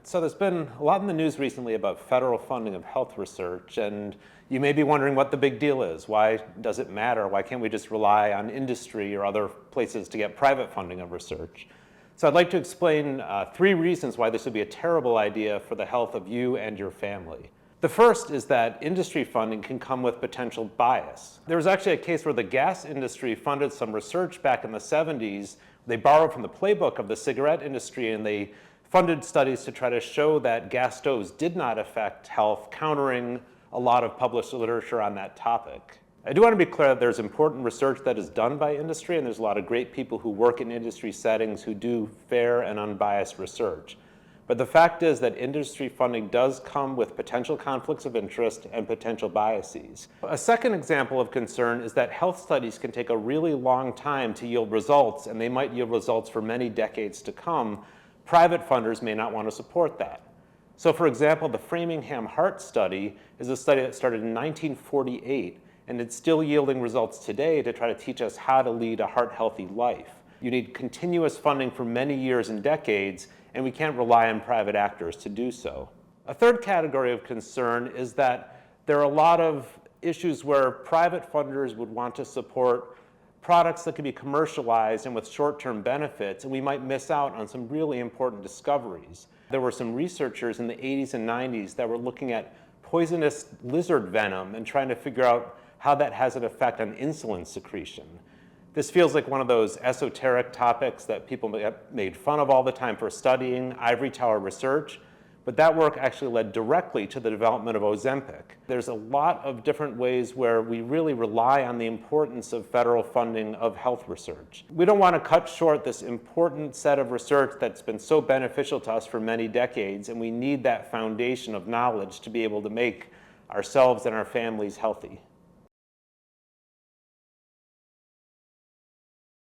So there's been a lot in the news recently about federal funding of health research, and you may be wondering what the big deal is. Why does it matter? Why can't we just rely on industry or other places to get private funding of research? So I'd like to explain 3 reasons why this would be a terrible idea for the health of you and your family. The first is that industry funding can come with potential bias. There was actually a case where the gas industry funded some research back in the 70s. They borrowed from the playbook of the cigarette industry, and they funded studies to try to show that gas stoves did not affect health, countering a lot of published literature on that topic. I do want to be clear that there's important research that is done by industry, and there's a lot of great people who work in industry settings who do fair and unbiased research. But the fact is that industry funding does come with potential conflicts of interest and potential biases. A second example of concern is that health studies can take a really long time to yield results, and they might yield results for many decades to come. Private funders may not want to support that. So for example, the Framingham Heart Study is a study that started in 1948, and it's still yielding results today to try to teach us how to lead a heart-healthy life. You need continuous funding for many years and decades, and we can't rely on private actors to do so. A third category of concern is that there are a lot of issues where private funders would want to support products that can be commercialized and with short-term benefits, and we might miss out on some really important discoveries. There were some researchers in the 80s and 90s that were looking at poisonous lizard venom and trying to figure out how that has an effect on insulin secretion. This feels like one of those esoteric topics that people get made fun of all the time for studying, ivory tower research, but that work actually led directly to the development of Ozempic. There's a lot of different ways where we really rely on the importance of federal funding of health research. We don't want to cut short this important set of research that's been so beneficial to us for many decades, and we need that foundation of knowledge to be able to make ourselves and our families healthy.